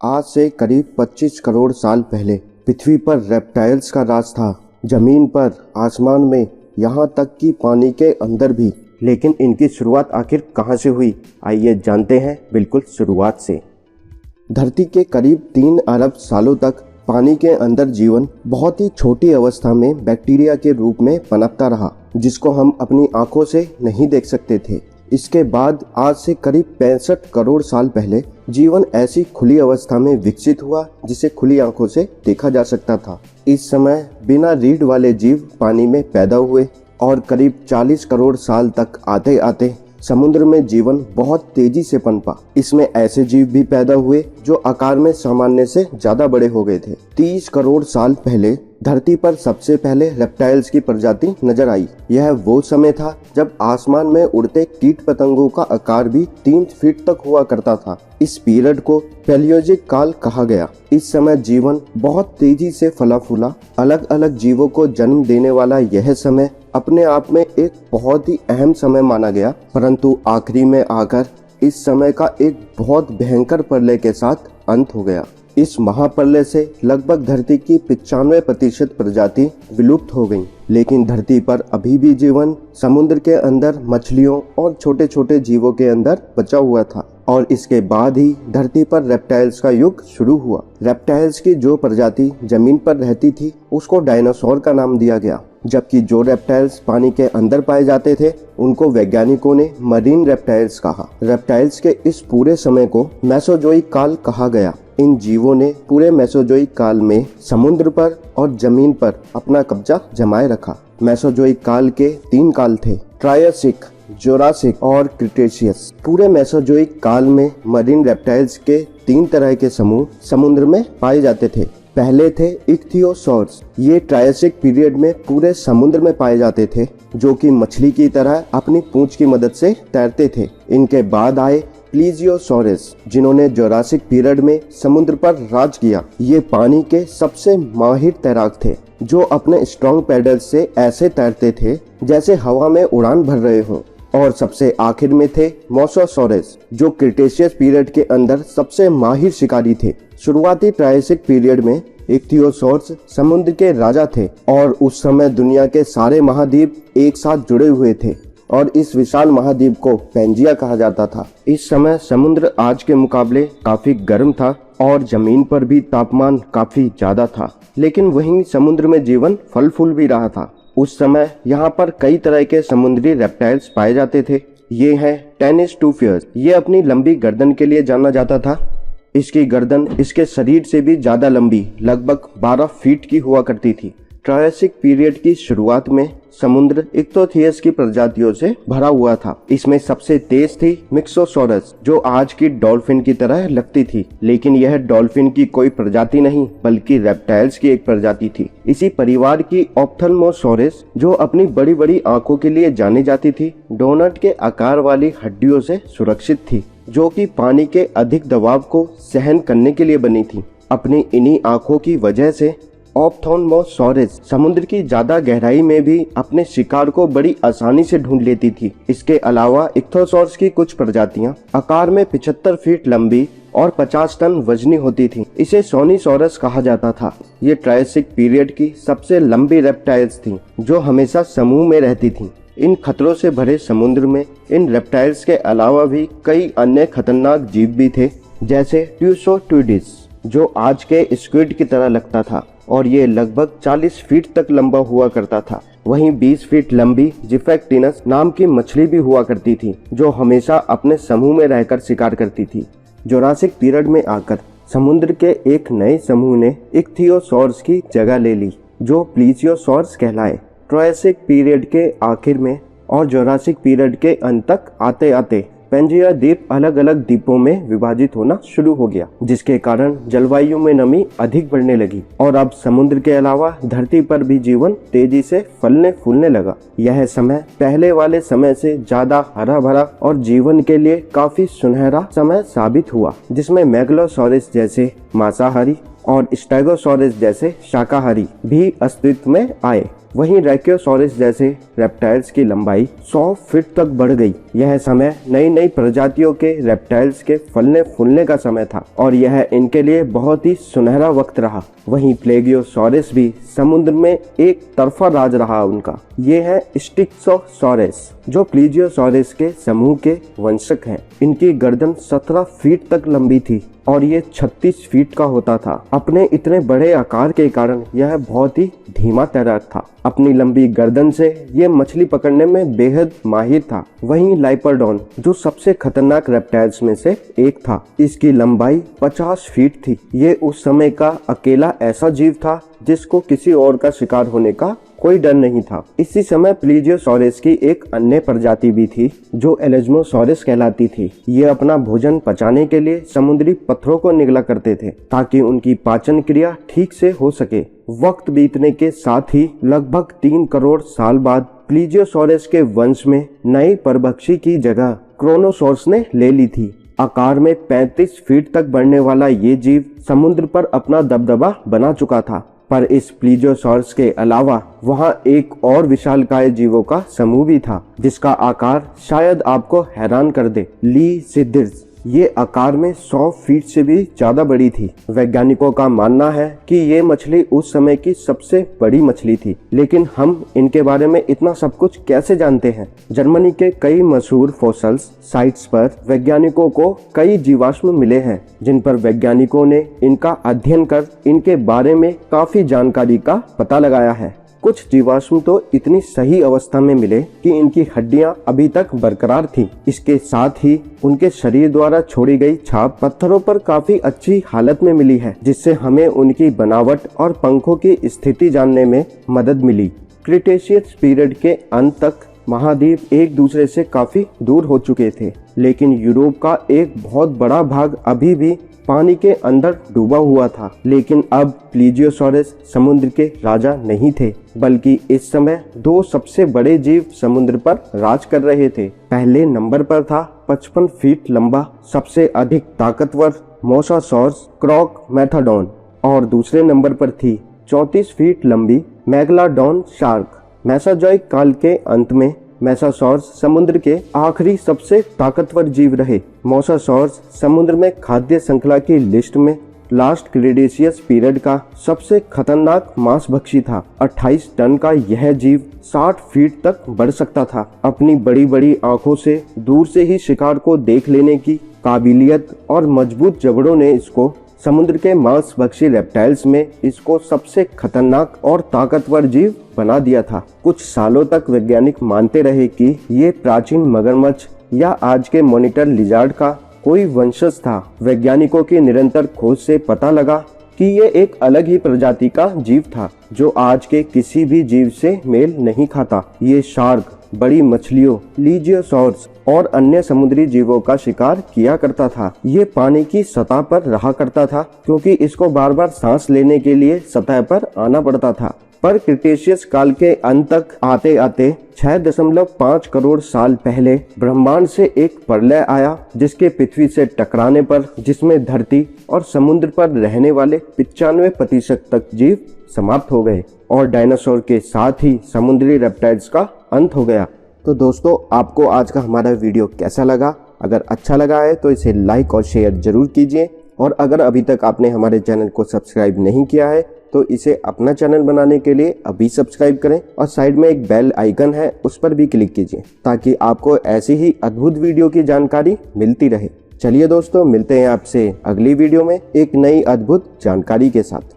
आज से करीब 25 करोड़ साल पहले पृथ्वी पर रेप्टाइल्स का राज था। जमीन पर, आसमान में, यहाँ तक कि पानी के अंदर भी। लेकिन इनकी शुरुआत आखिर कहाँ से हुई, आइए जानते हैं बिल्कुल शुरुआत से। धरती के करीब 3 अरब सालों तक पानी के अंदर जीवन बहुत ही छोटी अवस्था में बैक्टीरिया के रूप में पनपता रहा, जिसको हम अपनी आंखों से नहीं देख सकते थे। इसके बाद आज से करीब 65 करोड़ साल पहले जीवन ऐसी खुली अवस्था में विकसित हुआ जिसे खुली आंखों से देखा जा सकता था। इस समय बिना रीढ़ वाले जीव पानी में पैदा हुए और करीब 40 करोड़ साल तक आते आते समुद्र में जीवन बहुत तेजी से पनपा। इसमें ऐसे जीव भी पैदा हुए जो आकार में सामान्य से ज्यादा बड़े हो गए थे। 30 करोड़ साल पहले धरती पर सबसे पहले रेप्टाइल्स की प्रजाति नजर आई। यह वो समय था जब आसमान में उड़ते कीट पतंगों का आकार भी 3 फीट तक हुआ करता था। इस पीरियड को पैलियोजिक काल कहा गया। इस समय जीवन बहुत तेजी से फला फूला। अलग अलग जीवों को जन्म देने वाला यह समय अपने आप में एक बहुत ही अहम समय माना गया, परंतु आखिरी में आकर इस समय का एक बहुत भयंकर प्रलय के साथ अंत हो गया। इस महाप्रलय से लगभग धरती की 95% प्रजाति विलुप्त हो गईं, लेकिन धरती पर अभी भी जीवन समुद्र के अंदर मछलियों और छोटे छोटे जीवों के अंदर बचा हुआ था। और इसके बाद ही धरती पर रेप्टाइल्स का युग शुरू हुआ। रेप्टाइल्स की जो प्रजाति जमीन पर रहती थी उसको डायनासोर का नाम दिया गया, जबकि जो रेप्टाइल्स पानी के अंदर पाए जाते थे उनको वैज्ञानिकों ने मरीन रेप्टाइल्स कहा। रेप्टाइल्स के इस पूरे समय को मेसोजोइक काल कहा गया। इन जीवों ने पूरे मेसोजोइक काल में समुद्र पर और जमीन पर अपना कब्जा जमाए रखा। मेसोजोइक काल के 3 काल थे, ट्रायसिक, जोरासिक और क्रिटेशियस। पूरे मेसोजोइक काल में मरीन रेप्टाइल्स के 3 तरह के समूह समुद्र में पाए जाते थे। पहले थे इक्थियोसॉर्स। ये ट्रायसिक पीरियड में पूरे समुद्र में पाए जाते थे, जो कि मछली की तरह अपनी पूंछ की मदद से तैरते थे। इनके बाद आए प्लीजियोसॉरस, जिन्होंने जोरासिक पीरियड में समुद्र पर राज किया। ये पानी के सबसे माहिर तैराक थे, जो अपने स्ट्रॉन्ग पैडल्स से ऐसे तैरते थे जैसे हवा में उड़ान भर रहे हों। और सबसे आखिर में थे मोसासॉरस, जो क्रिटेशियस पीरियड के अंदर सबसे माहिर शिकारी थे। शुरुआती ट्रायसिक पीरियड में इक्थियोसॉर्स समुद्र के राजा थे और उस समय दुनिया के सारे महाद्वीप एक साथ जुड़े हुए थे और इस विशाल महाद्वीप को पैंजिया कहा जाता था। इस समय समुद्र आज के मुकाबले काफी गर्म था और जमीन पर भी तापमान काफी ज्यादा था, लेकिन वहीं समुद्र में जीवन फल फूल भी रहा था। उस समय यहाँ पर कई तरह के समुद्री रेप्टाइल्स पाए जाते थे। ये हैं टेनिस टूफियर्स। ये अपनी लंबी गर्दन के लिए जाना जाता था। इसकी गर्दन इसके शरीर से भी ज्यादा लंबी, लगभग 12 फीट की हुआ करती थी। ट्रायसिक पीरियड की शुरुआत में समुद्र इक्थोथियस की प्रजातियों से भरा हुआ था। इसमें सबसे तेज थी मिक्सोसॉरस, जो आज की डॉल्फिन की तरह लगती थी, लेकिन यह डॉल्फिन की कोई प्रजाति नहीं बल्कि रेप्टाइल्स की एक प्रजाति थी। इसी परिवार की ऑप्थल्मोसॉरस, जो अपनी बड़ी बड़ी आंखों के लिए जानी जाती थी, डोनट के आकार वाली हड्डियों से सुरक्षित थी, जो कि पानी के अधिक दबाव को सहन करने के लिए बनी थी। अपनी इन्हीं आंखों की वजह से ऑप्थल्मोसॉरस समुद्र की ज्यादा गहराई में भी अपने शिकार को बड़ी आसानी से ढूंढ लेती थी। इसके अलावा इक्थोसॉर्स की कुछ प्रजातियां आकार में 75 फीट लंबी और 50 टन वजनी होती थी। इसे सोनीसॉरस कहा जाता था। ये ट्रायसिक पीरियड की सबसे लंबी रेप्टाइल्स थी, जो हमेशा समूह में रहती थी। इन खतरों से भरे समुद्र में इन रेप्टाइल्स के अलावा भी कई अन्य खतरनाक जीव भी थे, जैसे ट्यूसोट्यूडिस, जो आज के स्क्विड की तरह लगता था और ये लगभग 40 फीट तक लंबा हुआ करता था। वहीं 20 फीट लंबी जिफेक्टिनस नाम की मछली भी हुआ करती थी, जो हमेशा अपने समूह में रहकर शिकार करती थी। जोरासिक पीरियड में आकर समुद्र के एक नए समूह ने इक्थियोसॉर्स की जगह ले ली, जो प्लीजियोसॉर्स कहलाए। ट्रायसिक पीरियड के आखिर में और जोरासिक पीरियड के अंत तक आते आते पैंजिया द्वीप अलग अलग द्वीपों में विभाजित होना शुरू हो गया, जिसके कारण जलवायु में नमी अधिक बढ़ने लगी और अब समुद्र के अलावा धरती पर भी जीवन तेजी से फलने फूलने लगा। यह समय पहले वाले समय से ज्यादा हरा भरा और जीवन के लिए काफी सुनहरा समय साबित हुआ, जिसमें मेगलोसॉरस जैसे मांसाहारी और स्टेगोसॉरस जैसे शाकाहारी भी अस्तित्व में आए। वहीं ब्रैकियोसॉरस जैसे रेप्टाइल्स की लंबाई 100 फीट तक बढ़ गई। यह समय नई नई प्रजातियों के रेप्टाइल्स के फलने फूलने का समय था और यह इनके लिए बहुत ही सुनहरा वक्त रहा। वहीं प्लेगियोसॉरस भी समुद्र में एक तरफा राज रहा उनका। ये है स्टिक्सोसॉरस जो प्लीजियोसॉरस के समूह के वंशक हैं। इनकी गर्दन 17 फीट तक लंबी थी और ये 36 फीट का होता था। अपने इतने बड़े आकार के कारण यह बहुत ही धीमा तैराक था। अपनी लंबी गर्दन से ये मछली पकड़ने में बेहद माहिर था। वहीं लाइपर्डोन जो सबसे खतरनाक रेप्टाइल्स में से एक था, इसकी लंबाई 50 फीट थी। ये उस समय का अकेला ऐसा जीव था जिसको किसी और का शिकार होने का कोई डर नहीं था। इसी समय प्लीजियोसॉरस की एक अन्य प्रजाति भी थी जो एलेज्मोसॉरस कहलाती थी। ये अपना भोजन पचाने के लिए समुद्री पत्थरों को निगला करते थे ताकि उनकी पाचन क्रिया ठीक से हो सके। वक्त बीतने के साथ ही लगभग 3 करोड़ साल बाद प्लीजियोसॉरस के वंश में नई परभक्षी की जगह क्रोनोसॉरस ने ले ली थी। आकार में 35 फीट तक बढ़ने वाला ये जीव समुद्र पर अपना दबदबा बना चुका था। पर इस प्लीजियोसॉरस के अलावा वहाँ एक और विशालकाय जीवों का समूह भी था जिसका आकार शायद आपको हैरान कर दे। लीसिड्स ये आकार में 100 फीट से भी ज्यादा बड़ी थी। वैज्ञानिकों का मानना है कि ये मछली उस समय की सबसे बड़ी मछली थी। लेकिन हम इनके बारे में इतना सब कुछ कैसे जानते हैं? जर्मनी के कई मशहूर फॉसल्स साइट्स पर वैज्ञानिकों को कई जीवाश्म मिले हैं जिन पर वैज्ञानिकों ने इनका अध्ययन कर इनके बारे में काफी जानकारी का पता लगाया है। कुछ जीवाश्म तो इतनी सही अवस्था में मिले कि इनकी हड्डियां अभी तक बरकरार थीं। इसके साथ ही उनके शरीर द्वारा छोड़ी गई छाप पत्थरों पर काफी अच्छी हालत में मिली है, जिससे हमें उनकी बनावट और पंखों की स्थिति जानने में मदद मिली। क्रिटेशियस पीरियड के अंत तक महाद्वीप एक दूसरे से काफी दूर हो चुके थे, लेकिन यूरोप का एक बहुत बड़ा भाग अभी भी पानी के अंदर डूबा हुआ था। लेकिन अब प्लीजियोसॉरस समुद्र के राजा नहीं थे, बल्कि इस समय 2 सबसे बड़े जीव समुद्र पर राज कर रहे थे। पहले नंबर पर था 55 फीट लंबा सबसे अधिक ताकतवर मोसासॉरस क्रोकमेथोडोन और दूसरे नंबर पर थी 34 फीट लंबी मेगालोडोन शार्क। मेसोजोइक काल के अंत में मेसासॉरस समुद्र के आखिरी सबसे ताकतवर जीव रहे। मोसासॉरस समुद्र में खाद्य श्रृंखला की लिस्ट में लास्ट क्रीटेशियस पीरियड का सबसे खतरनाक मांसभक्षी था। 28 टन का यह जीव 60 फीट तक बढ़ सकता था। अपनी बड़ी बड़ी आंखों से दूर से ही शिकार को देख लेने की काबिलियत और मजबूत जबड़ों ने इसको समुद्र के मांसभक्षी रेप्टाइल्स में इसको सबसे खतरनाक और ताकतवर जीव बना दिया था। कुछ सालों तक वैज्ञानिक मानते रहे कि ये प्राचीन मगरमच्छ या आज के मॉनिटर लिजार्ड का कोई वंशज था। वैज्ञानिकों की निरंतर खोज से पता लगा कि ये एक अलग ही प्रजाति का जीव था जो आज के किसी भी जीव से मेल नहीं खाता। ये शार्क, बड़ी मछलियों, लीजियोसॉरस और अन्य समुद्री जीवों का शिकार किया करता था। ये पानी की सतह पर रहा करता था क्योंकि इसको बार बार सांस लेने के लिए सतह पर आना पड़ता था। पर क्रिटेशियस काल के अंत तक आते आते 6.5 करोड़ साल पहले ब्रह्मांड से एक प्रलय आया जिसके पृथ्वी से टकराने पर जिसमें धरती और समुद्र पर रहने वाले 95% तक जीव समाप्त हो गए और डायनासोर के साथ ही समुद्री रेप्टाइल्स का अंत हो गया। तो दोस्तों, आपको आज का हमारा वीडियो कैसा लगा? अगर अच्छा लगा है तो इसे लाइक और शेयर जरूर कीजिए और अगर अभी तक आपने हमारे चैनल को सब्सक्राइब नहीं किया है तो इसे अपना चैनल बनाने के लिए अभी सब्सक्राइब करें और साइड में एक बेल आइकन है उस पर भी क्लिक कीजिए ताकि आपको ऐसी ही अद्भुत वीडियो की जानकारी मिलती रहे। चलिए दोस्तों, मिलते हैं आपसे अगली वीडियो में एक नई अद्भुत जानकारी के साथ।